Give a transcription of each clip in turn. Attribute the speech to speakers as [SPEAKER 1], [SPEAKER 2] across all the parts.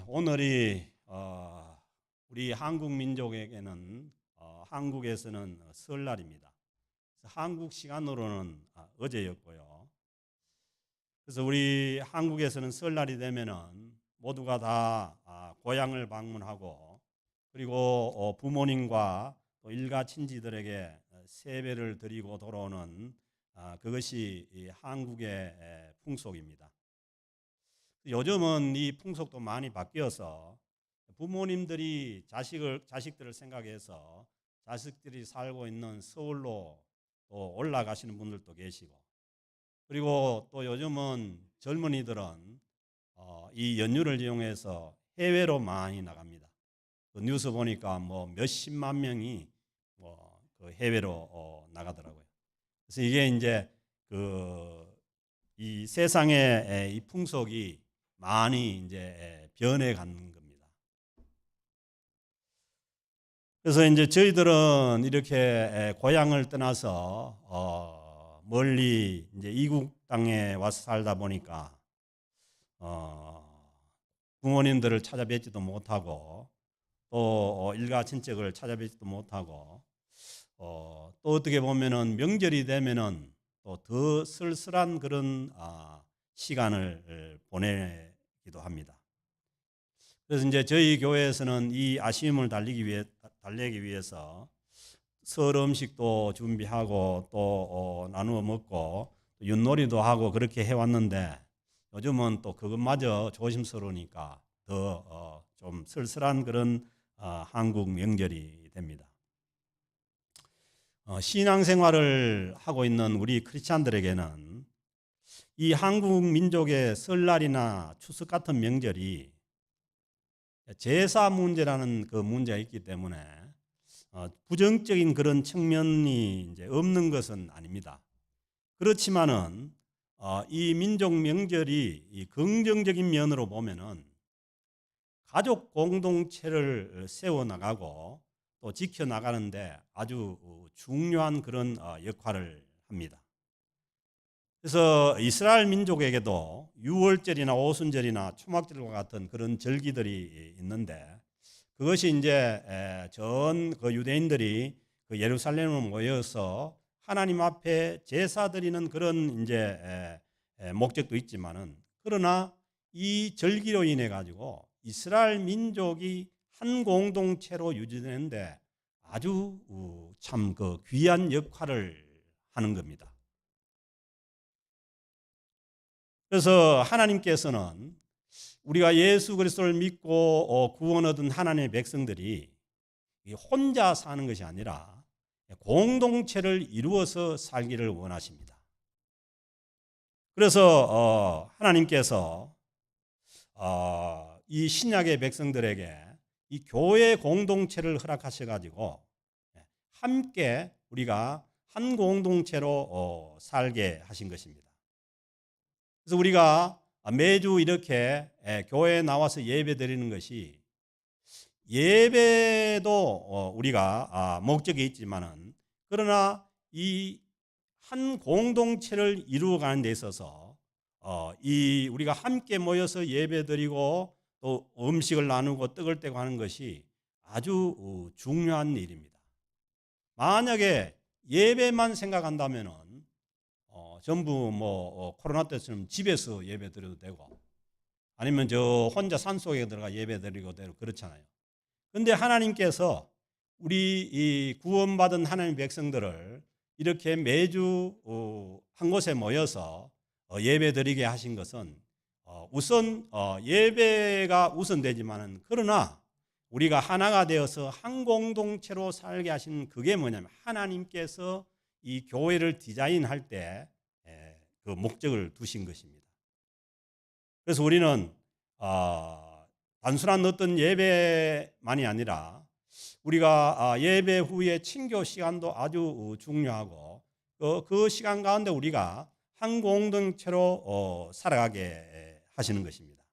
[SPEAKER 1] 오늘이 우리 한국 민족에게는 한국에서는 설날입니다. 한국 시간으로는 어제였고요. 그래서 우리 한국에서는 설날이 되면은 모두가 다 고향을 방문하고 그리고 부모님과 또 일가 친지들에게 세배를 드리고 돌아오는 그것이 이 한국의 풍속입니다. 요즘은 이 풍속도 많이 바뀌어서 부모님들이 자식들을 생각해서 자식들이 살고 있는 서울로 또 올라가시는 분들도 계시고, 그리고 또 요즘은 젊은이들은 이 연휴를 이용해서 해외로 많이 나갑니다. 그 뉴스 보니까 뭐 몇십만 명이 그 해외로 나가더라고요. 그래서 이게 이제 이 세상의 이 풍속이 많이 이제 변해가는 겁니다. 그래서 이제 저희들은 이렇게 고향을 떠나서 멀리 이제 이국 땅에 와서 살다 보니까 부모님들을 찾아뵙지도 못하고 또 일가 친척을 찾아뵙지도 못하고 또 어떻게 보면은 명절이 되면은 또 더 쓸쓸한 그런 시간을 보내기도 합니다. 그래서 이제 저희 교회에서는 이 아쉬움을 달래기 위해서 설 음식도 준비하고 또 나누어 먹고 또 윷놀이도 하고 그렇게 해왔는데, 요즘은 또 그것마저 조심스러우니까 더 좀 쓸쓸한 그런 한국 명절이 됩니다. 신앙생활을 하고 있는 우리 크리스찬들에게는 이 한국 민족의 설날이나 추석 같은 명절이 제사 문제라는 그 문제가 있기 때문에 부정적인 그런 측면이 이제 없는 것은 아닙니다. 그렇지만은 이 민족 명절이 이 긍정적인 면으로 보면은 가족 공동체를 세워 나가고 또 지켜 나가는데 아주 중요한 그런 역할을 합니다. 그래서 이스라엘 민족에게도 유월절이나 오순절이나 초막절과 같은 그런 절기들이 있는데, 그것이 이제 전 그 유대인들이 그 예루살렘으로 모여서 하나님 앞에 제사 드리는 그런 이제 목적도 있지만은, 그러나 이 절기로 인해 가지고 이스라엘 민족이 한 공동체로 유지되는데 아주 참 그 귀한 역할을 하는 겁니다. 그래서 하나님께서는 우리가 예수 그리스도를 믿고 구원 얻은 하나님의 백성들이 혼자 사는 것이 아니라 공동체를 이루어서 살기를 원하십니다. 그래서 하나님께서 이 신약의 백성들에게 이 교회 공동체를 허락하셔가지고 함께 우리가 한 공동체로 살게 하신 것입니다. 그래서 우리가 매주 이렇게 교회에 나와서 예배 드리는 것이, 예배도 우리가 목적이 있지만은, 그러나 이 한 공동체를 이루어가는 데 있어서 이 우리가 함께 모여서 예배 드리고 또 음식을 나누고 떡을 떼고 하는 것이 아주 중요한 일입니다. 만약에 예배만 생각한다면은 전부 코로나 때처럼 집에서 예배 드려도 되고, 아니면 저 혼자 산속에 들어가 예배 드리고 되고 그렇잖아요. 그런데 하나님께서 우리 이 구원받은 하나님의 백성들을 이렇게 매주 한 곳에 모여서 예배 드리게 하신 것은 우선 예배가 우선되지만은, 그러나 우리가 하나가 되어서 한 공동체로 살게 하신 그게 뭐냐면, 하나님께서 이 교회를 디자인할 때 그 목적을 두신 것입니다. 그래서 우리는 단순한 어떤 예배만이 아니라 우리가 예배 후에 친교 시간도 아주 중요하고 그 시간 가운데 우리가 한 공동체로 살아가게 하시는 것입니다.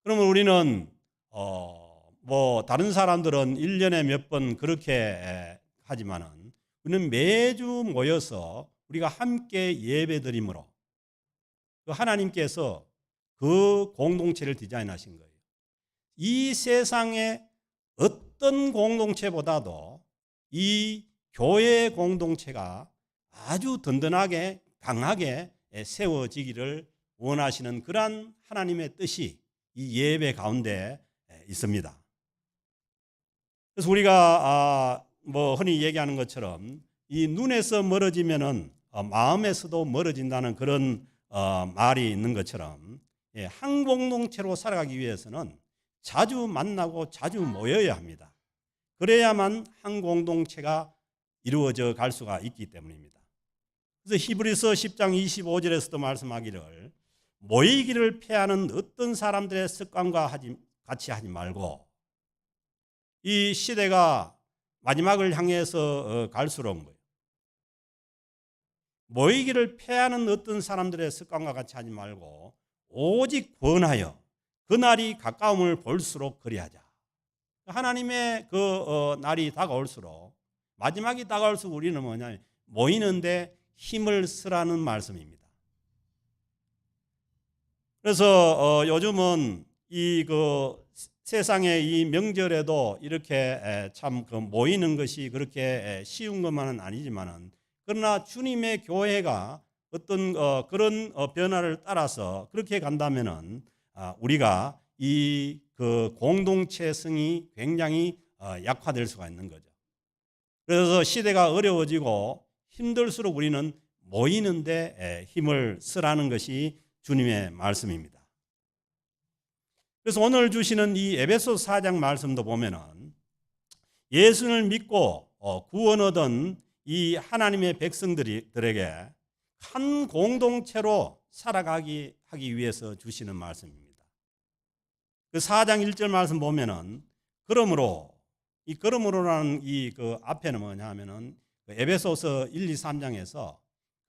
[SPEAKER 1] 그러면 우리는 다른 사람들은 1년에 몇 번 그렇게 하지만은, 우리는 매주 모여서 우리가 함께 예배 드림으로 그 하나님께서 그 공동체를 디자인하신 거예요. 이 세상에 어떤 공동체보다도 이 교회 공동체가 아주 든든하게 강하게 세워지기를 원하시는 그러한 하나님의 뜻이 이 예배 가운데 있습니다. 그래서 우리가 흔히 얘기하는 것처럼 이 눈에서 멀어지면은 마음에서도 멀어진다는 그런 말이 있는 것처럼 한 공동체로 살아가기 위해서는 자주 만나고 자주 모여야 합니다. 그래야만 한 공동체가 이루어져 갈 수가 있기 때문입니다. 그래서 히브리서 10장 25절에서도 말씀하기를 모이기를 패하는 어떤 사람들의 습관과 같이 하지 말고, 이 시대가 마지막을 향해서 갈수록 모이기를 패하는 어떤 사람들의 습관과 같이 하지 말고 오직 권하여 그날이 가까움을 볼수록 그리하자. 하나님의 날이 다가올수록, 마지막이 다가올수록 우리는 뭐냐면 모이는데 힘을 쓰라는 말씀입니다. 그래서 요즘은 이 세상의 이 명절에도 이렇게 참 모이는 것이 그렇게 쉬운 것만은 아니지만은, 그러나 주님의 교회가 어떤 그런 변화를 따라서 그렇게 간다면은 우리가 이 공동체성이 굉장히 약화될 수가 있는 거죠. 그래서 시대가 어려워지고 힘들수록 우리는 모이는데 힘을 쓰라는 것이 주님의 말씀입니다. 그래서 오늘 주시는 이 에베소서 4장 말씀도 보면은 예수를 믿고 구원 얻은 이 하나님의 백성들에게 한 공동체로 살아가기 하기 위해서 주시는 말씀입니다. 그 4장 1절 말씀 보면은 이 그러므로라는 이 앞에는 뭐냐 하면은 에베소서 1, 2, 3장에서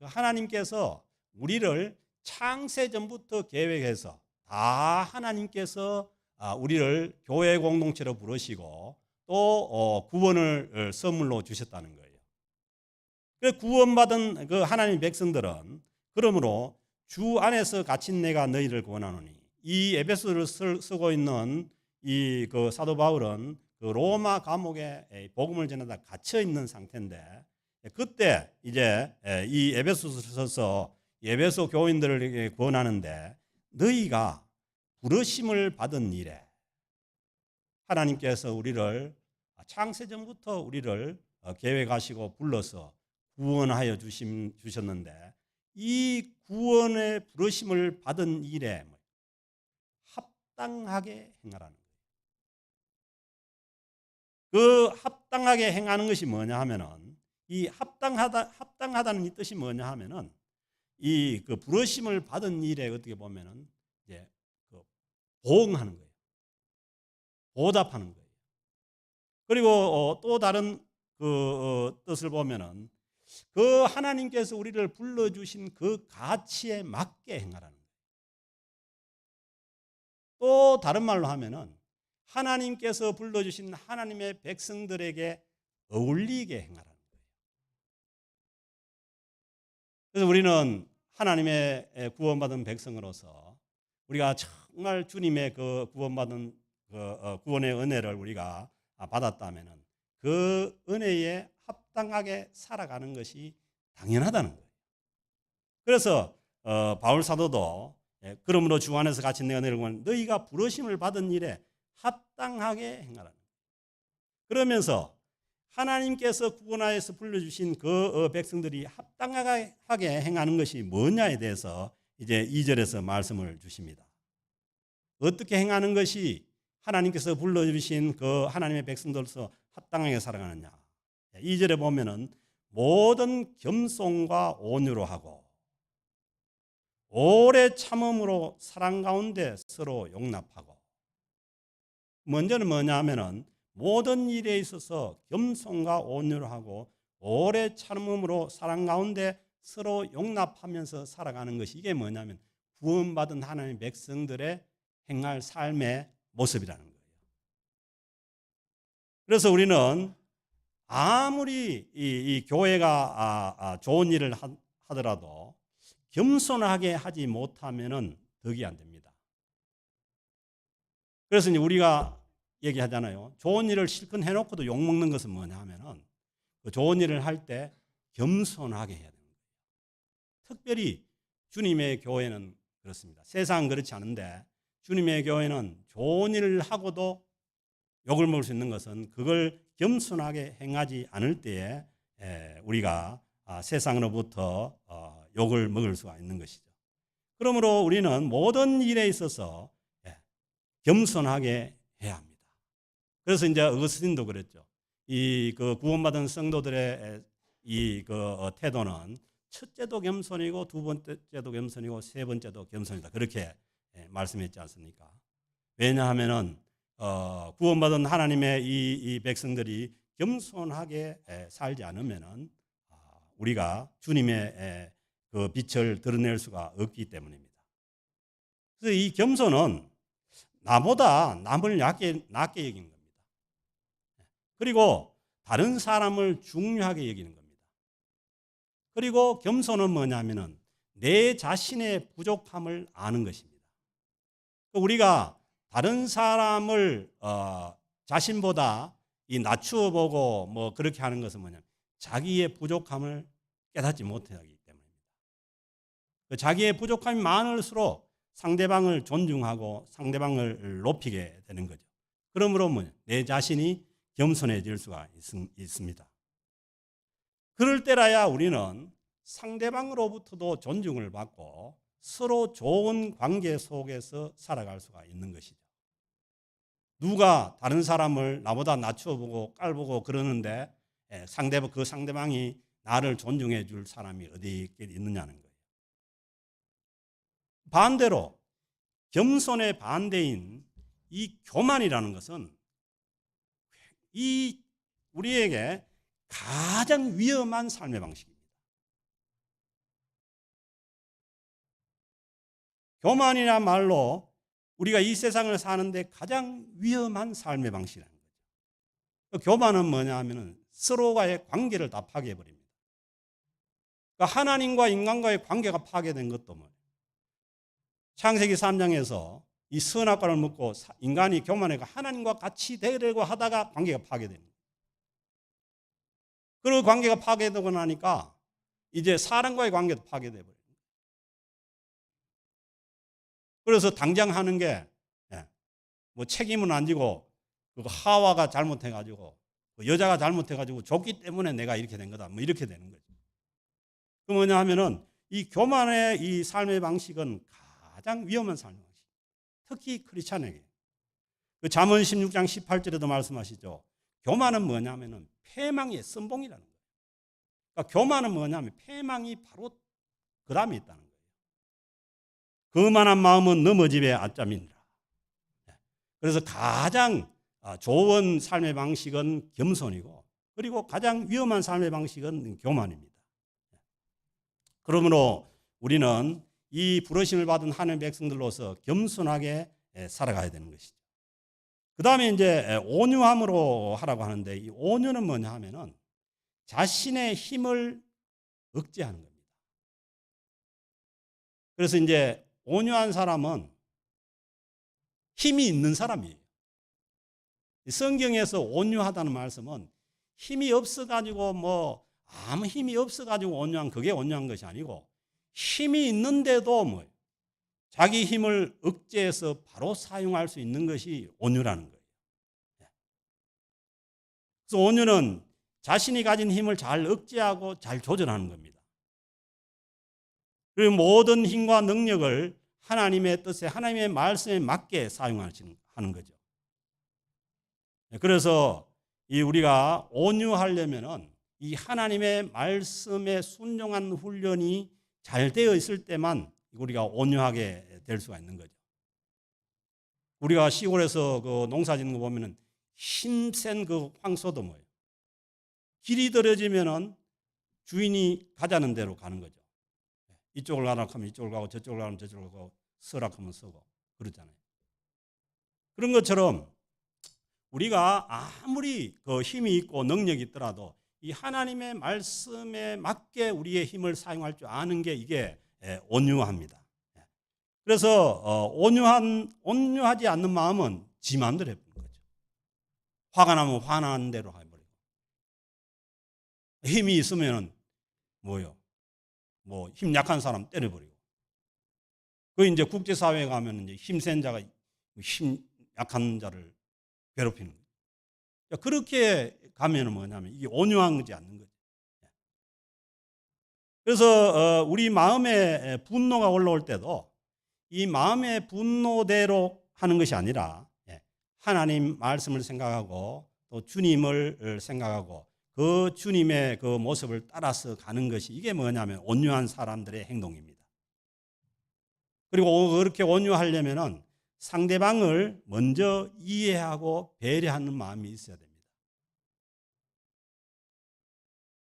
[SPEAKER 1] 하나님께서 우리를 창세 전부터 계획해서 다 하나님께서 우리를 교회 공동체로 부르시고 또 구원을 선물로 주셨다는 거예요. 그 구원받은 그 하나님의 백성들은 그러므로 주 안에서 갇힌 내가 너희를 구원하노니, 이 에베소를 쓰고 있는 이 사도 바울은 로마 감옥에 복음을 전하다 갇혀 있는 상태인데, 그때 이제 이 에베소서를 써서 에베소 교인들에게 구원하는데, 너희가 부르심을 받은 일에 하나님께서 우리를 창세전부터 우리를 계획하시고 불러서 구원하여 주셨는데, 이 구원의 부르심을 받은 일에 합당하게 행하라는 거예요. 그 합당하게 행하는 것이 뭐냐 하면은, 이 합당하다는 이 뜻이 뭐냐 하면은, 이 부르심을 받은 일에 어떻게 보면은 이제 보응하는 거예요. 보답하는 거예요. 그리고 또 다른 뜻을 보면은 하나님께서 우리를 불러주신 그 가치에 맞게 행하라는 거예요. 또 다른 말로 하면은 하나님께서 불러주신 하나님의 백성들에게 어울리게 행하라는 거예요. 그래서 우리는 하나님의 구원받은 백성으로서 우리가 정말 주님의 구원받은 구원의 은혜를 우리가 받았다면은 그 은혜에 합당하게 살아가는 것이 당연하다는 거예요. 그래서 바울 사도도 그러므로 주 안에서 갇힌 내가 너희를 구원, 너희가 부르심을 받은 일에 합당하게 행하라는 거예요. 그러면서 하나님께서 구원하여서 불러주신 그 백성들이 합당하게 행하는 것이 뭐냐에 대해서 이제 2절에서 말씀을 주십니다. 어떻게 행하는 것이 하나님께서 불러주신 그 하나님의 백성들로서 합당하게 살아가느냐. 2절에 보면은 모든 겸손과 온유로 하고 오래 참음으로 사랑 가운데 서로 용납하고. 먼저는 뭐냐 하면은 모든 일에 있어서 겸손과 온유로 하고 오래 참음으로 사랑 가운데 서로 용납하면서 살아가는 것이, 이게 뭐냐면 구원받은 하나님의 백성들의 행할 삶의 모습이라는 거예요. 그래서 우리는 아무리 이 교회가 좋은 일을 하더라도 겸손하게 하지 못하면은 덕이 안 됩니다. 그래서 이제 우리가 얘기하잖아요. 좋은 일을 실컷 해놓고도 욕먹는 것은 뭐냐 하면은 그 좋은 일을 할 때 겸손하게 해야 됩니다. 특별히 주님의 교회는 그렇습니다. 세상은 그렇지 않은데 주님의 교회는 좋은 일을 하고도 욕을 먹을 수 있는 것은 그걸 겸손하게 행하지 않을 때에 우리가 세상으로부터 욕을 먹을 수가 있는 것이죠. 그러므로 우리는 모든 일에 있어서 겸손하게 해야 합니다. 그래서 이제 어거스틴도 그랬죠. 이 그 구원받은 성도들의 이 그 태도는 첫째도 겸손이고 두 번째도 겸손이고 세 번째도 겸손이다. 그렇게 말씀했지 않습니까? 왜냐하면은 구원받은 하나님의 이 백성들이 겸손하게 살지 않으면은 우리가 주님의 그 빛을 드러낼 수가 없기 때문입니다. 그래서 이 겸손은 나보다 남을 낮게 여기는 겁니다. 그리고 다른 사람을 중요하게 여기는 겁니다. 그리고 겸손은 뭐냐면은 내 자신의 부족함을 아는 것입니다. 우리가 다른 사람을 자신보다 낮추어 보고 뭐 그렇게 하는 것은 뭐냐면 자기의 부족함을 깨닫지 못하기 때문입니다. 자기의 부족함이 많을수록 상대방을 존중하고 상대방을 높이게 되는 거죠. 그러므로 내 자신이 겸손해질 수가 있습니다. 그럴 때라야 우리는 상대방으로부터도 존중을 받고 서로 좋은 관계 속에서 살아갈 수가 있는 것이죠. 누가 다른 사람을 나보다 낮춰보고 깔보고 그러는데 그 상대방이 나를 존중해 줄 사람이 어디 있느냐는 거예요. 반대로 겸손의 반대인 이 교만이라는 것은 이 우리에게 가장 위험한 삶의 방식입니다. 교만이란 말로 우리가 이 세상을 사는데 가장 위험한 삶의 방식이라는 거죠. 교만은 뭐냐 하면은 서로와의 관계를 다 파괴해버립니다. 그러니까 하나님과 인간과의 관계가 파괴된 것도 뭐예요? 창세기 3장에서 이 선악과를 먹고 인간이 교만해가 하나님과 같이 되려고 하다가 관계가 파괴됩니다. 그리고 관계가 파괴되고 나니까 이제 사람과의 관계도 파괴돼 버려요. 그래서 당장 하는 게 뭐 책임은 안 지고 그거 하와가 잘못해가지고 여자가 잘못해가지고 줬기 때문에 내가 이렇게 된 거다. 뭐 이렇게 되는 거죠. 그 뭐냐 하면은 이 교만의 이 삶의 방식은 가장 위험한 삶의 방식. 특히 크리스찬에게. 그 잠언 16장 18절에도 말씀하시죠. 교만은 뭐냐면은 패망의 선봉이라는 거예요. 그러니까 교만은 뭐냐면 패망이 바로 그 다음에 있다는 거예요. 거만한 마음은 넘어집의 아짬이니라. 그래서 가장 좋은 삶의 방식은 겸손이고 그리고 가장 위험한 삶의 방식은 교만입니다. 그러므로 우리는 이 부르심을 받은 하나님의 백성들로서 겸손하게 살아가야 되는 것이죠. 그 다음에 이제 온유함으로 하라고 하는데 이 온유는 뭐냐 하면은 자신의 힘을 억제하는 겁니다. 그래서 이제 온유한 사람은 힘이 있는 사람이에요. 성경에서 온유하다는 말씀은 힘이 없어가지고 뭐 아무 힘이 없어가지고 온유한 그게 온유한 것이 아니고 힘이 있는데도 뭐 자기 힘을 억제해서 바로 사용할 수 있는 것이 온유라는 거예요. 그래서 온유는 자신이 가진 힘을 잘 억제하고 잘 조절하는 겁니다. 그리고 모든 힘과 능력을 하나님의 뜻에 하나님의 말씀에 맞게 사용하는 거죠. 그래서 이 우리가 온유하려면은 이 하나님의 말씀에 순종한 훈련이 잘 되어 있을 때만 우리가 온유하게 될 수가 있는 거죠. 우리가 시골에서 그 농사 짓는 거 보면은 힘센 그 황소도 뭐예요? 길이 떨어지면은 주인이 가자는 대로 가는 거죠. 이쪽을 가라 하면 이쪽을 가고 저쪽을 가면 저쪽을 가고 서라 하면 서고 그러잖아요. 그런 것처럼 우리가 아무리 그 힘이 있고 능력이 있더라도 이 하나님의 말씀에 맞게 우리의 힘을 사용할 줄 아는 게 이게 온유합니다. 그래서 온유하지 않는 마음은 지 마음대로 해버리는 거죠. 화가 나면 화나는 대로 해버리고, 힘이 있으면은 뭐요? 뭐 힘 약한 사람 때려버리고. 그 이제 국제사회에 가면 이제 힘센 자가 힘 약한 자를 괴롭히는 거예요. 그렇게 가면은 뭐냐면 이게 온유하지 않는 거죠. 그래서 우리 마음에 분노가 올라올 때도 이 마음의 분노대로 하는 것이 아니라 하나님 말씀을 생각하고 또 주님을 생각하고 그 주님의 그 모습을 따라서 가는 것이 이게 뭐냐면 온유한 사람들의 행동입니다. 그리고 그렇게 온유하려면은 상대방을 먼저 이해하고 배려하는 마음이 있어야 됩니다.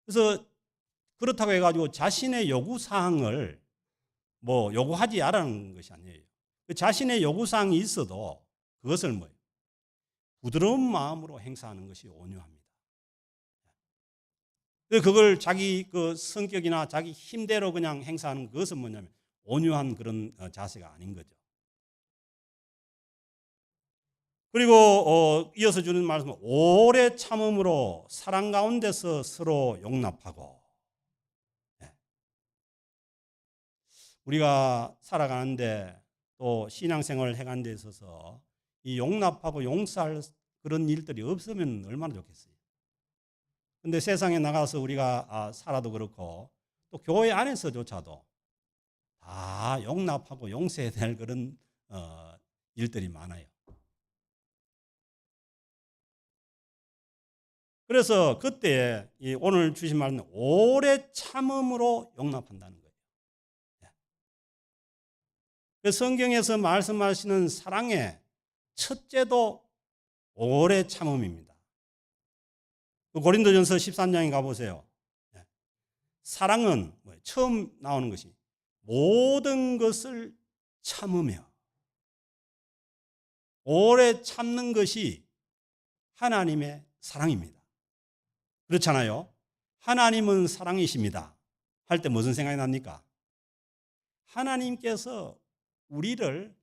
[SPEAKER 1] 그래서 그렇다고 해가지고 자신의 요구사항을 뭐 요구하지 않으라는 것이 아니에요. 그 자신의 요구사항이 있어도 그것을 뭐예요? 부드러운 마음으로 행사하는 것이 온유합니다. 그걸 자기 그 성격이나 자기 힘대로 그냥 행사하는 그것은 뭐냐면 온유한 그런 자세가 아닌 거죠. 그리고 이어서 주는 말씀은 오래 참음으로 사랑 가운데서 서로 용납하고. 우리가 살아가는데 또 신앙생활을 해가는 데 있어서 이 용납하고 용서할 그런 일들이 없으면 얼마나 좋겠어요. 근데 세상에 나가서 우리가 살아도 그렇고 또 교회 안에서조차도 다 용납하고 용서해야 될 그런 일들이 많아요. 그래서 그때 오늘 주신 말은 오래 참음으로 용납한다는 거예요. 성경에서 말씀하시는 사랑의 첫째도 오래 참음입니다. 고린도전서 13장에 가보세요. 사랑은 처음 나오는 것이 모든 것을 참으며, 오래 참는 것이 하나님의 사랑입니다. 그렇잖아요. 하나님은 사랑이십니다 할 때 무슨 생각이 납니까? 하나님께서 우리를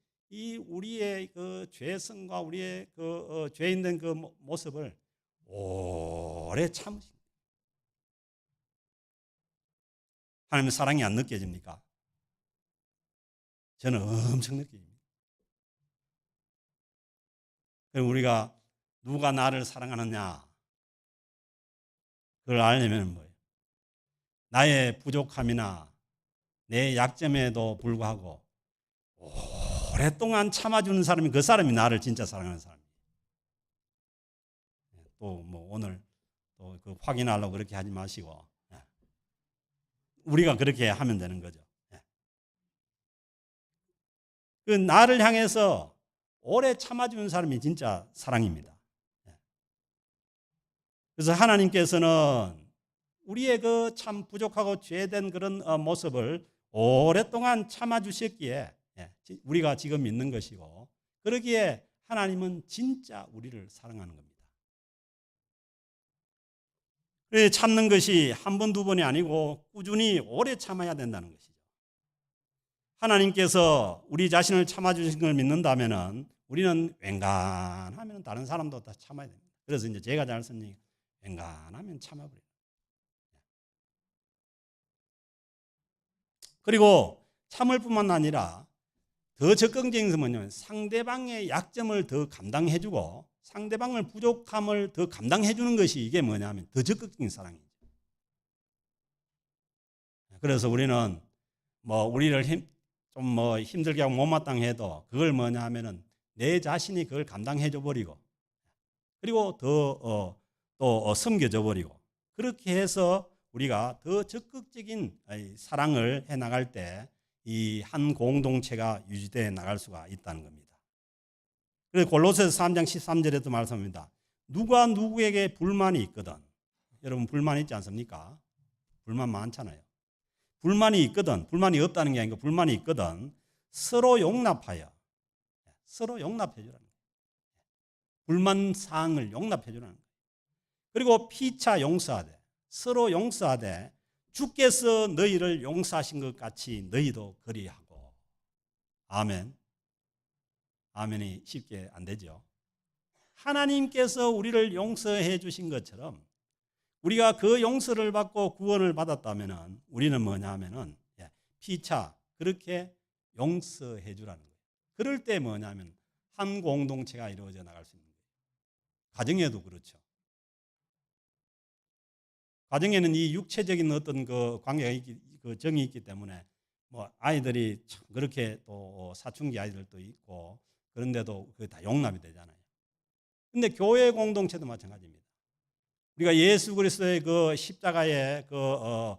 [SPEAKER 1] 우리의 그 죄성과 우리의 그 죄인된 그 모습을 오래 참으십니다. 하나님의 사랑이 안 느껴집니까? 저는 엄청 느껴집니다. 그럼 우리가 누가 나를 사랑하느냐 그걸 알려면 뭐예요? 나의 부족함이나 내 약점에도 불구하고 오랫동안 참아주는 사람이 그 사람이 나를 진짜 사랑하는 사람이에요. 또 뭐 오늘 또 그 확인하려고 그렇게 하지 마시고 우리가 그렇게 하면 되는 거죠. 그 나를 향해서 오래 참아주는 사람이 진짜 사랑입니다. 그래서 하나님께서는 우리의 그 참 부족하고 죄된 그런 모습을 오랫동안 참아주셨기에 우리가 지금 있는 것이고, 그러기에 하나님은 진짜 우리를 사랑하는 겁니다. 참는 것이 한 번, 두 번이 아니고 꾸준히 오래 참아야 된다는 것이죠. 하나님께서 우리 자신을 참아주신 걸 믿는다면 우리는 웬간하면 다른 사람도 다 참아야 됩니다. 그래서 이제 제가 잘 쓰는 얘기, 웬간하면 참아버려요. 그리고 참을 뿐만 아니라 더 적극적인 것은 뭐냐면 상대방의 약점을 더 감당해주고 상대방의 부족함을 더 감당해주는 것이 이게 뭐냐면 더 적극적인 사랑이죠. 그래서 우리는 뭐 우리를 좀 뭐 힘들게 하고 못마땅해 해도 그걸 뭐냐 하면은 내 자신이 그걸 감당해줘 버리고 그리고 더 또 섬겨줘 버리고 그렇게 해서 우리가 더 적극적인 사랑을 해 나갈 때 이 한 공동체가 유지되어 나갈 수가 있다는 겁니다. 그래서 골로새서 3장 13절에도 말씀합니다. 누가 누구에게 불만이 있거든, 여러분 불만 있지 않습니까? 불만 많잖아요. 불만이 있거든, 불만이 없다는 게 아니고 불만이 있거든 서로 용납하여, 서로 용납해 주라는 거예요. 불만 사항을 용납해 주라는 거예요. 그리고 피차 용서하되, 서로 용서하되 주께서 너희를 용서하신 것 같이 너희도 그리하고. 아멘. 아멘이 쉽게 안 되죠. 하나님께서 우리를 용서해 주신 것처럼 우리가 그 용서를 받고 구원을 받았다면 우리는 뭐냐 하면은 피차 그렇게 용서해 주라는 거예요. 그럴 때 뭐냐면 한 공동체가 이루어져 나갈 수 있는 거예요. 가정에도 그렇죠. 가정에는 이 육체적인 어떤 그 관계가 그 정이 있기 때문에 뭐 아이들이 참 그렇게 또 사춘기 아이들도 있고 그런데도 그게 다 용납이 되잖아요. 근데 교회 공동체도 마찬가지입니다. 우리가 예수 그리스도의 그 십자가의 그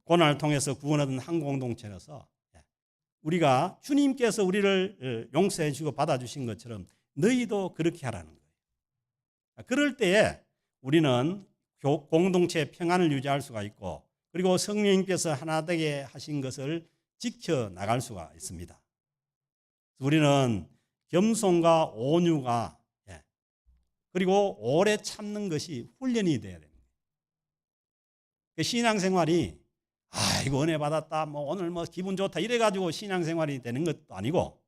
[SPEAKER 1] 고난을 통해서 구원하던 한 공동체라서 우리가 주님께서 우리를 용서해 주고 받아주신 것처럼 너희도 그렇게 하라는 거예요. 그럴 때에 우리는 공동체의 평안을 유지할 수가 있고 그리고 성령님께서 하나 되게 하신 것을 지켜나갈 수가 있습니다. 우리는 겸손과 온유가 그리고 오래 참는 것이 훈련이 돼야 됩니다. 신앙생활이 이거 은혜 받았다, 뭐 오늘 뭐 기분 좋다 이래가지고 신앙생활이 되는 것도 아니고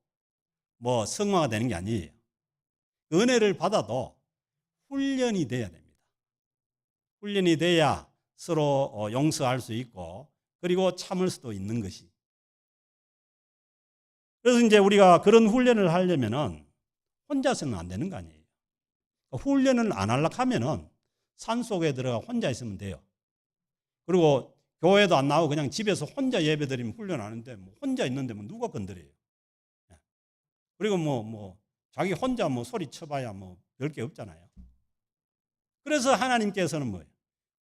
[SPEAKER 1] 뭐 성화가 되는 게 아니에요. 은혜를 받아도 훈련이 돼야 됩니다. 훈련이 돼야 서로 용서할 수 있고 그리고 참을 수도 있는 것이. 그래서 이제 우리가 그런 훈련을 하려면은 혼자서는 안 되는 거 아니에요. 훈련을 안 하려고 하면은 산속에 들어가 혼자 있으면 돼요. 그리고 교회도 안 나오고 그냥 집에서 혼자 예배 드리면 훈련하는데 뭐 혼자 있는데 뭐 누가 건드려요. 그리고 뭐 자기 혼자 뭐 소리 쳐봐야 뭐 별게 없잖아요. 그래서 하나님께서는 뭐예요?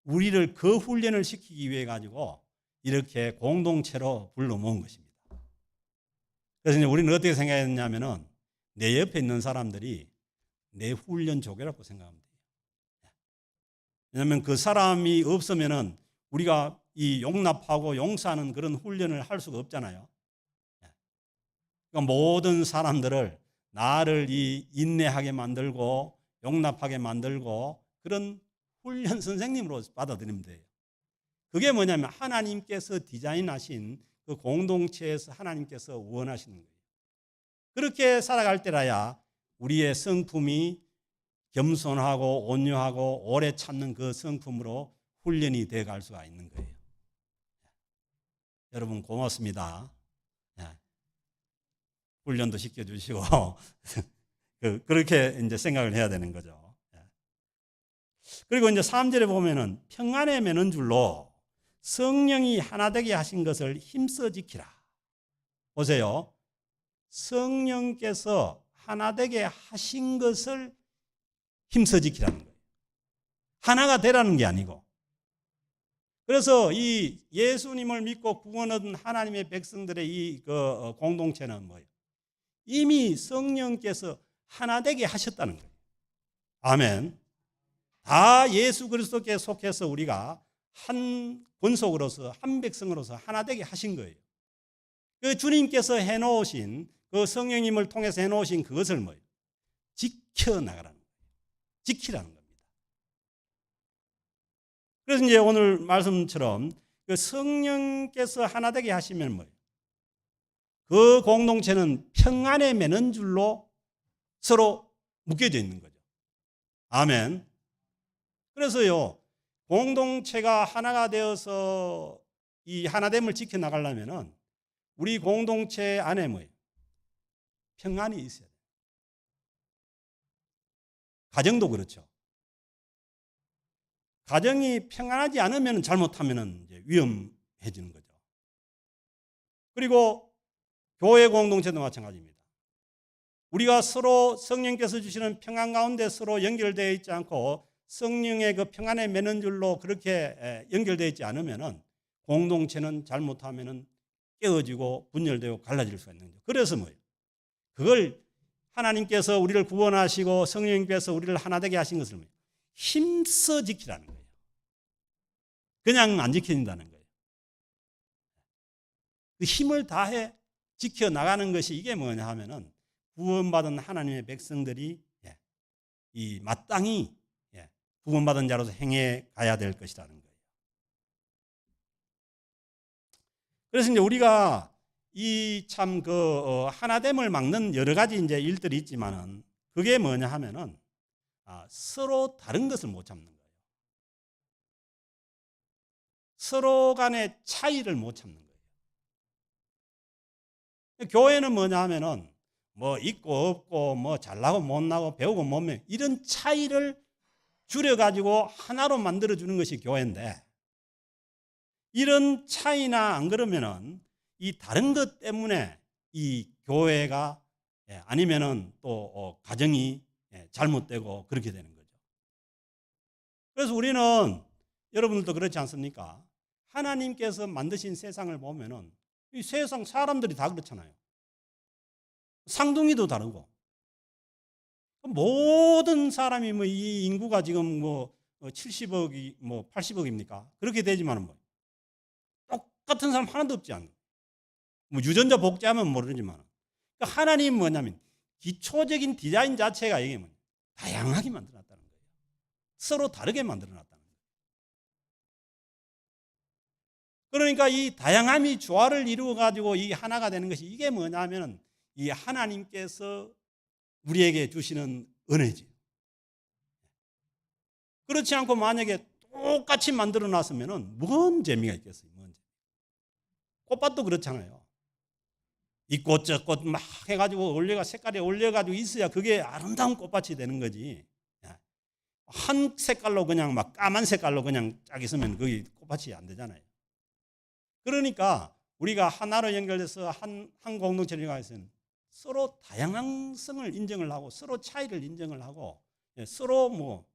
[SPEAKER 1] 우리를 그 훈련을 시키기 위해 가지고 이렇게 공동체로 불러 모은 것입니다. 그래서 이제 우리는 어떻게 생각했냐면은 내 옆에 있는 사람들이 내 훈련 조교라고 생각하면 돼요. 왜냐하면 그 사람이 없으면은 우리가 이 용납하고 용서하는 그런 훈련을 할 수가 없잖아요. 그러니까 모든 사람들을 나를 이 인내하게 만들고 용납하게 만들고 그런 훈련 선생님으로 받아들이면 돼요. 그게 뭐냐면 하나님께서 디자인하신 그 공동체에서 하나님께서 원하시는 거예요. 그렇게 살아갈 때라야 우리의 성품이 겸손하고 온유하고 오래 참는 그 성품으로 훈련이 되어 갈 수가 있는 거예요. 여러분 고맙습니다. 훈련도 시켜주시고 그렇게 이제 생각을 해야 되는 거죠. 그리고 이제 3절에 보면은 평안에 매는 줄로 성령이 하나 되게 하신 것을 힘써 지키라. 보세요. 성령께서 하나 되게 하신 것을 힘써 지키라는 거예요. 하나가 되라는 게 아니고. 그래서 이 예수님을 믿고 구원 얻은 하나님의 백성들의 이 공동체는 뭐예요? 이미 성령께서 하나 되게 하셨다는 거예요. 아멘. 다 예수 그리스도께 속해서 우리가 한 권속으로서 한 백성으로서 하나 되게 하신 거예요. 그 주님께서 해놓으신 그 성령님을 통해서 해놓으신 그것을 뭐예요? 지켜나가라는 거예요. 지키라는 겁니다. 그래서 이제 오늘 말씀처럼 그 성령께서 하나 되게 하시면 뭐예요? 그 공동체는 평안에 매는 줄로 서로 묶여져 있는 거죠. 아멘. 그래서요, 공동체가 하나가 되어서 이 하나됨을 지켜나가려면은 우리 공동체 안에 뭐예요? 평안이 있어야 돼요. 가정도 그렇죠. 가정이 평안하지 않으면 잘못하면 이제 위험해지는 거죠. 그리고 교회 공동체도 마찬가지입니다. 우리가 서로 성령께서 주시는 평안 가운데 서로 연결되어 있지 않고 성령의 그 평안에 매는 줄로 그렇게 연결되어 있지 않으면은 공동체는 잘못하면은 깨어지고 분열되고 갈라질 수가 있는 거죠. 그래서 뭐예요? 그걸 하나님께서 우리를 구원하시고 성령님께서 우리를 하나 되게 하신 것을 뭐예요? 힘써 지키라는 거예요. 그냥 안 지켜진다는 거예요. 그 힘을 다해 지켜나가는 것이 이게 뭐냐 하면은 구원받은 하나님의 백성들이 이 마땅히 구원받은 자로서 행해 가야 될 것이라는 거예요. 그래서 이제 우리가 이 참 그 하나됨을 막는 여러 가지 이제 일들이 있지만은 그게 뭐냐 하면은 서로 다른 것을 못 참는 거예요. 서로 간의 차이를 못 참는 거예요. 교회는 뭐냐 하면은 뭐 있고 없고 뭐 잘나고 못나고 배우고 못 배우고 이런 차이를 줄여가지고 하나로 만들어주는 것이 교회인데, 이런 차이나 안 그러면은 이 다른 것 때문에 이 교회가 아니면은 또 가정이 잘못되고 그렇게 되는 거죠. 그래서 우리는 여러분들도 그렇지 않습니까? 하나님께서 만드신 세상을 보면은 이 세상 사람들이 다 그렇잖아요. 상둥이도 다르고 모든 사람이 뭐 이 인구가 지금 뭐 70억이 뭐 80억입니까? 그렇게 되지만은 뭐 똑같은 사람 하나도 없지 않나요? 뭐 유전자 복제하면 모르지만, 그러니까 하나님 뭐냐면 기초적인 디자인 자체가 이게 뭐냐, 다양하게 만들어놨다는 거예요. 서로 다르게 만들어놨다는 거예요. 그러니까 이 다양함이 조화를 이루어 가지고 이 하나가 되는 것이, 이게 뭐냐면은 이 하나님께서 우리에게 주시는 은혜지. 그렇지 않고 만약에 똑같이 만들어 놨으면은 뭔 재미가 있겠어요? 뭔 재미. 꽃밭도 그렇잖아요. 이 꽃 저 꽃 막 해가지고 색깔이 올려가지고 있어야 그게 아름다운 꽃밭이 되는 거지. 한 색깔로 그냥 막 까만 색깔로 그냥 쫙 있으면 그게 꽃밭이 안 되잖아요. 그러니까 우리가 하나로 연결돼서 한 공동체를 가해서는 서로 다양성을 인정을 하고 서로 차이를 인정을 하고 서로 뭐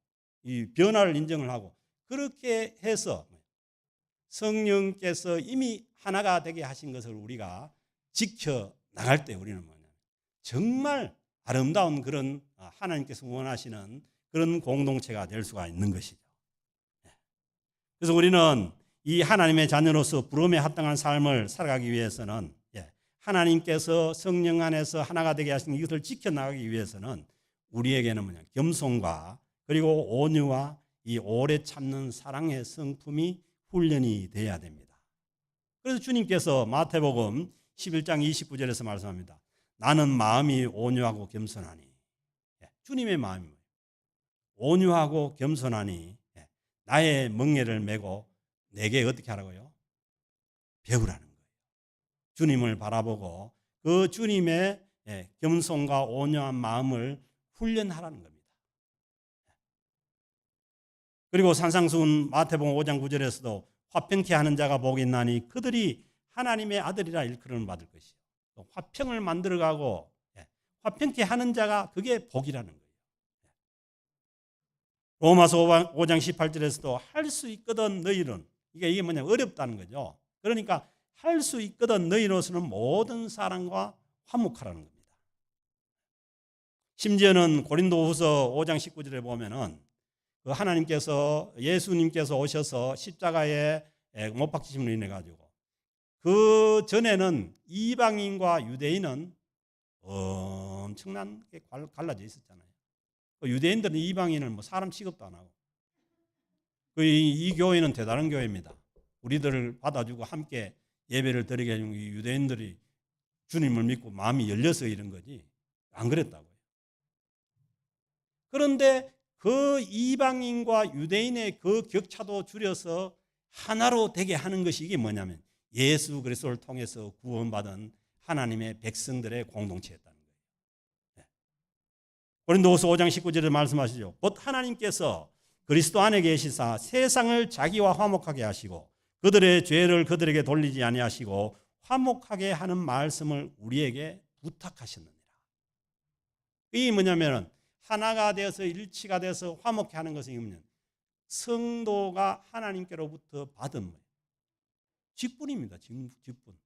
[SPEAKER 1] 이 변화를 인정을 하고, 그렇게 해서 성령께서 이미 하나가 되게 하신 것을 우리가 지켜 나갈 때 우리는 뭐냐, 정말 아름다운 그런 하나님께서 원하시는 그런 공동체가 될 수가 있는 것이죠. 그래서 우리는 이 하나님의 자녀로서 부름에 합당한 삶을 살아가기 위해서는, 하나님께서 성령 안에서 하나가 되게 하신 이것을 지켜나가기 위해서는 우리에게는 뭐냐, 겸손과 그리고 온유와 이 오래 참는 사랑의 성품이 훈련이 돼야 됩니다. 그래서 주님께서 마태복음 11장 29절에서 말씀합니다. 나는 마음이 온유하고 겸손하니. 주님의 마음이 뭐예요? 온유하고 겸손하니 나의 멍에를 메고 내게 어떻게 하라고요? 배우라는 거예요. 주님을 바라보고 그 주님의 겸손과 온유한 마음을 훈련하라는 겁니다. 그리고 산상수훈 마태복음 5장 9절에서도 화평케 하는 자가 복이 있나니 그들이 하나님의 아들이라 일컬음을 받을 것이요. 화평을 만들어가고 화평케 하는 자가 그게 복이라는 거예요. 로마서 5장 18절에서도 할 수 있거든 너희는, 이게 뭐냐면 어렵다는 거죠. 그러니까 할 수 있거든 너희로서는 모든 사람과 화목하라는 겁니다. 심지어는 고린도후서 5장 19절에 보면은 그 하나님께서 예수님께서 오셔서 십자가에 못 박히심으로 인해 가지고 그 전에는 이방인과 유대인은 엄청나게 갈라져 있었잖아요. 유대인들은 이방인을 뭐 사람 취급도 안 하고, 이 교회는 대단한 교회입니다. 우리들을 받아주고 함께 예배를 드리게 해준 이 유대인들이 주님을 믿고 마음이 열려서 이런 거지 안 그랬다고요. 그런데 그 이방인과 유대인의 그 격차도 줄여서 하나로 되게 하는 것이 이게 뭐냐면 예수 그리스도를 통해서 구원받은 하나님의 백성들의 공동체였다는 거예요. 고린도후서 5장 19절에 말씀하시죠. 곧 하나님께서 그리스도 안에 계시사 세상을 자기와 화목하게 하시고 그들의 죄를 그들에게 돌리지 아니하시고 화목하게 하는 말씀을 우리에게 부탁하셨느니라. 이게 뭐냐면 하나가 되어서 일치가 돼서 화목케 하는 것은 뭐냐면 성도가 하나님께로부터 받은 직분입니다. 직분.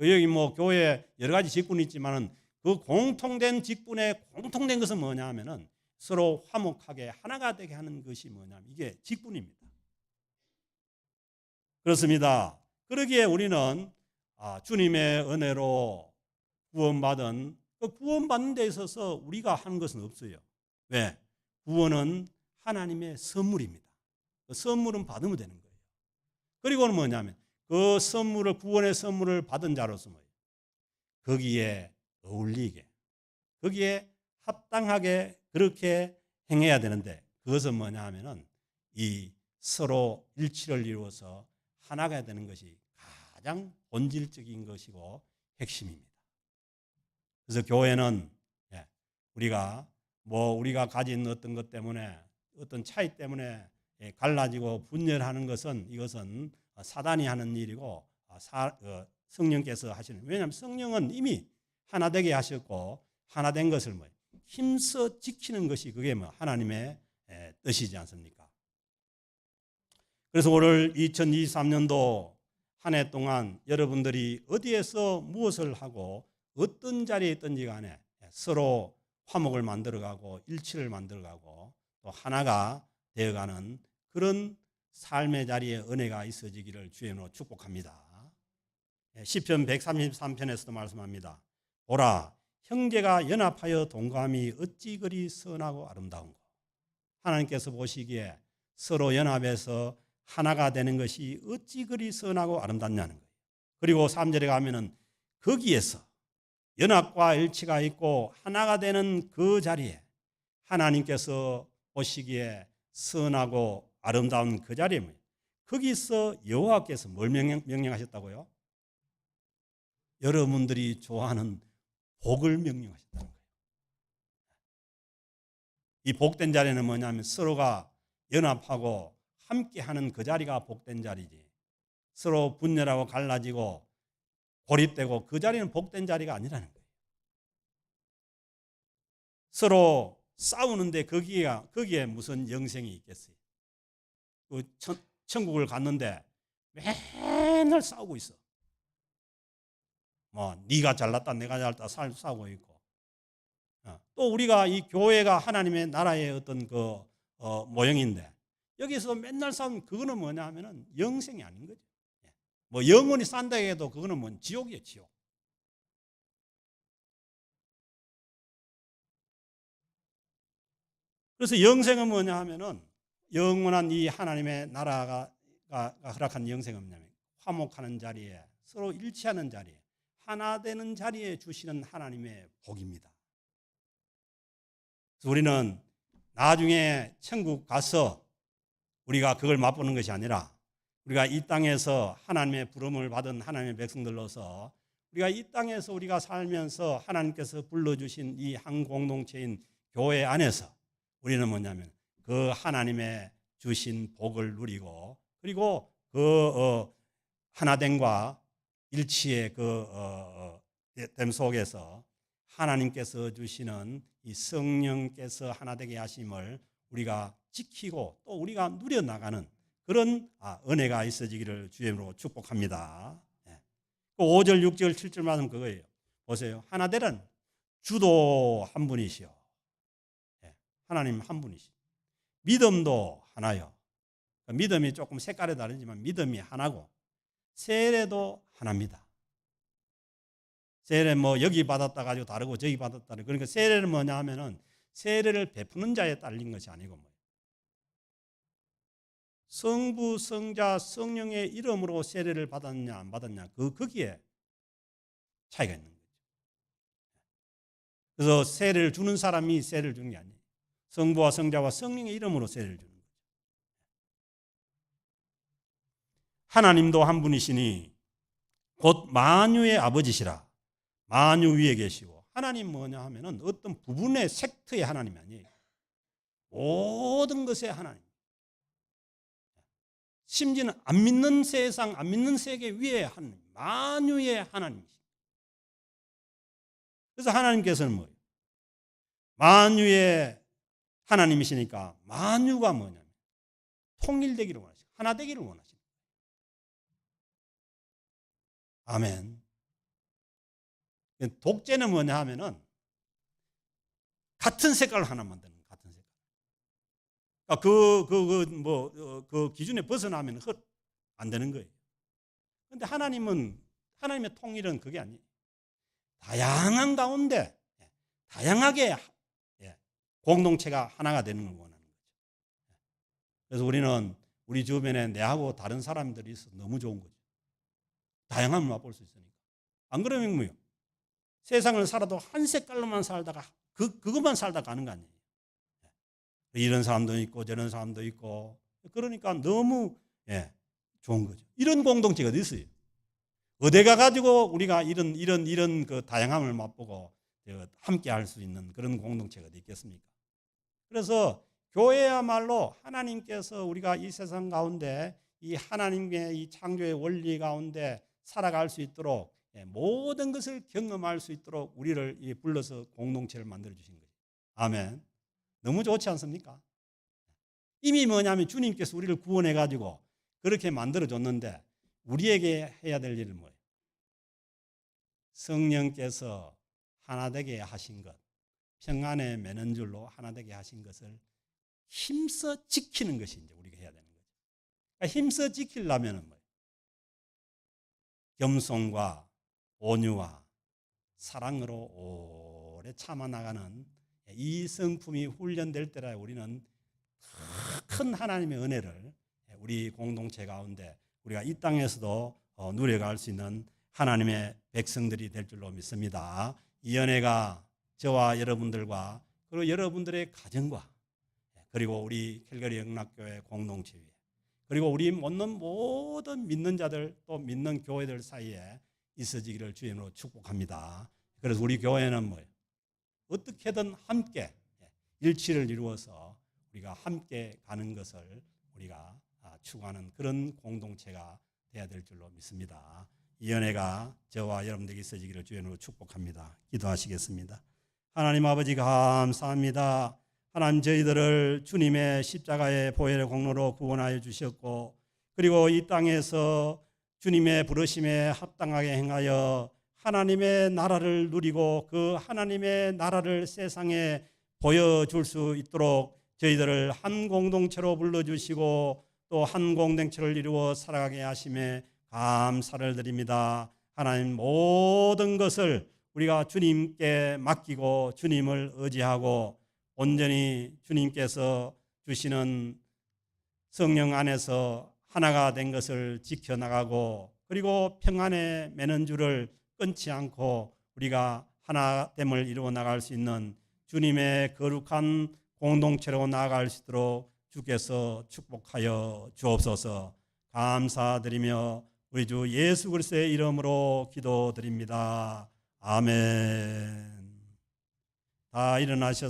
[SPEAKER 1] 여기 뭐 교회에 여러 가지 직분이 있지만은 그 공통된 직분에 공통된 것은 뭐냐 하면은 서로 화목하게 하나가 되게 하는 것이 뭐냐면 이게 직분입니다. 그렇습니다. 그러기에 우리는 주님의 은혜로 구원받은 그 구원받는 데 있어서 우리가 하는 것은 없어요. 왜? 구원은 하나님의 선물입니다. 그 선물은 받으면 되는 거예요. 그리고는 뭐냐면 그 선물을, 구원의 선물을 받은 자로서 뭐예요? 거기에 어울리게, 거기에 합당하게 그렇게 행해야 되는데 그것은 뭐냐 하면은 이 서로 일치를 이루어서 하나가 되는 것이 가장 본질적인 것이고 핵심입니다. 그래서 교회는 우리가 가진 어떤 것 때문에 어떤 차이 때문에 갈라지고 분열하는 것은 이것은 사단이 하는 일이고 성령께서 하시는, 왜냐하면 성령은 이미 하나 되게 하셨고 하나 된 것을 힘써 지키는 것이 그게 하나님의 뜻이지 않습니까? 그래서 오늘 2023년도 한 해 동안 여러분들이 어디에서 무엇을 하고 어떤 자리에 있든지 간에 서로 화목을 만들어가고 일치를 만들어가고 또 하나가 되어가는 그런 삶의 자리에 은혜가 있어지기를 주의 이름으로 축복합니다. 시편 133편에서도 말씀합니다. 보라, 형제가 연합하여 동감이 어찌 그리 선하고 아름다운고. 하나님께서 보시기에 서로 연합해서 하나가 되는 것이 어찌 그리 선하고 아름답냐는 거예요. 그리고 3절에 가면은 거기에서 연합과 일치가 있고 하나가 되는 그 자리에 하나님께서 보시기에 선하고 아름다운 그 자리에 거기서 여호와께서 뭘 명령하셨다고요? 여러분들이 좋아하는 복을 명령하셨다는 거예요. 이 복된 자리는 뭐냐면 서로가 연합하고 함께하는 그 자리가 복된 자리지, 서로 분열하고 갈라지고 고립되고 그 자리는 복된 자리가 아니라는 거예요. 서로 싸우는데 거기에 무슨 영생이 있겠어요? 그 천국을 갔는데 맨날 싸우고 있어. 네가 잘났다 내가 잘났다 싸우고 있고. 또 우리가 이 교회가 하나님의 나라의 어떤 모형인데 여기서 맨날 싸우면 그거는 뭐냐 하면은 영생이 아닌 거죠. 영원히 산다 해도 그거는 지옥이에요, 지옥. 그래서 영생은 뭐냐 하면은 영원한 이 하나님의 나라가 허락한 영생은 뭐냐면 화목하는 자리에 서로 일치하는 자리에 하나 되는 자리에 주시는 하나님의 복입니다. 그래서 우리는 나중에 천국 가서 우리가 그걸 맛보는 것이 아니라 우리가 이 땅에서 하나님의 부름을 받은 하나님의 백성들로서 우리가 이 땅에서 우리가 살면서 하나님께서 불러주신 이 한 공동체인 교회 안에서 우리는 뭐냐면 그 하나님의 주신 복을 누리고 그리고 그 하나됨과 일치의 됨 속에서 하나님께서 주시는 이 성령께서 하나되게 하심을 우리가 지키고 또 우리가 누려나가는 그런 은혜가 있어지기를 주의 이름으로 축복합니다. 5절, 6절, 7절 말씀 그거예요. 보세요. 하나되는 주도 한 분이시요. 하나님 한 분이시요. 믿음도 하나요. 믿음이 조금 색깔이 다르지만 믿음이 하나고 세례도 하나입니다. 세례 여기 받았다 가지고 다르고 저기 받았다. 그러니까 세례는 뭐냐 하면은 세례를 베푸는 자에 딸린 것이 아니고 성부, 성자, 성령의 이름으로 세례를 받았냐 안 받았냐 거기에 차이가 있는 거죠. 그래서 세례를 주는 사람이 세례를 주는 게 아니에요. 성부와 성자와 성령의 이름으로 세례를 주는 거죠. 하나님도 한 분이시니 곧 만유의 아버지시라. 만유 위에 계시고 하나님 뭐냐 하면은 어떤 부분의 섹터의 하나님이 아니에요. 모든 것의 하나님. 심지어는 안 믿는 세상, 안 믿는 세계 위에 하나님, 만유의 하나님이십니다. 그래서 하나님께서는 뭐예요? 만유의 하나님이시니까 만유가 뭐냐면 통일되기를 원하시고 하나 되기를 원하십니다. 아멘. 독재는 뭐냐 하면은 같은 색깔로 하나 만드는 거예요. 같은 색깔. 그 기준에 벗어나면 안 되는 거예요. 그런데 하나님의 통일은 그게 아니에요. 다양한 가운데 다양하게 공동체가 하나가 되는 걸 원하는 거죠. 그래서 우리는 우리 주변에 내하고 다른 사람들이 있어서 너무 좋은 거죠. 다양함을 맛볼 수 있으니까. 안 그러면 뭐요? 세상을 살아도 한 색깔로만 살다가 그것만 살다 가는 거 아니에요. 이런 사람도 있고 저런 사람도 있고 그러니까 너무 좋은 거죠. 이런 공동체가 어디 있어요? 어디 가가지고 우리가 이런 그 다양함을 맛보고 함께 할 수 있는 그런 공동체가 어디 있겠습니까? 그래서 교회야말로 하나님께서 우리가 이 세상 가운데 이 하나님의 이 창조의 원리 가운데 살아갈 수 있도록 모든 것을 경험할 수 있도록 우리를 불러서 공동체를 만들어 주신 거예요. 아멘. 너무 좋지 않습니까? 이미 뭐냐면 주님께서 우리를 구원해 가지고 그렇게 만들어 줬는데 우리에게 해야 될 일은 뭐예요? 성령께서 하나 되게 하신 것, 평안에 매는 줄로 하나 되게 하신 것을 힘써 지키는 것이 이제 우리가 해야 되는 거죠. 그러니까 힘써 지키려면 뭐예요? 겸손과 온유와 사랑으로 오래 참아 나가는 이 성품이 훈련될 때라 우리는 큰 하나님의 은혜를 우리 공동체 가운데 우리가 이 땅에서도 누려갈 수 있는 하나님의 백성들이 될 줄로 믿습니다. 이 은혜가 저와 여러분들과 그리고 여러분들의 가정과 그리고 우리 캘거리 영락교회 공동체 위에 그리고 우리 모든 믿는 자들 또 믿는 교회들 사이에 있어지기를 주님으로 축복합니다. 그래서 우리 교회는 뭐예요? 어떻게든 함께 일치를 이루어서 우리가 함께 가는 것을 우리가 추구하는 그런 공동체가 되어야 될 줄로 믿습니다. 이 은혜가 저와 여러분들에게 있어지기를 주님으로 축복합니다. 기도하시겠습니다. 하나님 아버지 감사합니다. 하나님 저희들을 주님의 십자가의 보혈의 공로로 구원하여 주셨고 그리고 이 땅에서 주님의 부르심에 합당하게 행하여 하나님의 나라를 누리고 그 하나님의 나라를 세상에 보여줄 수 있도록 저희들을 한 공동체로 불러주시고 또 한 공동체를 이루어 살아가게 하심에 감사를 드립니다. 하나님 모든 것을 우리가 주님께 맡기고 주님을 의지하고 온전히 주님께서 주시는 성령 안에서 하나가 된 것을 지켜나가고 그리고 평안에 매는 줄을 끊지 않고 우리가 하나됨을 이루어 나갈 수 있는 주님의 거룩한 공동체로 나아갈 수 있도록 주께서 축복하여 주옵소서. 감사드리며 우리 주 예수 그리스도의 이름으로 기도드립니다. 아멘. 다 일어나셔서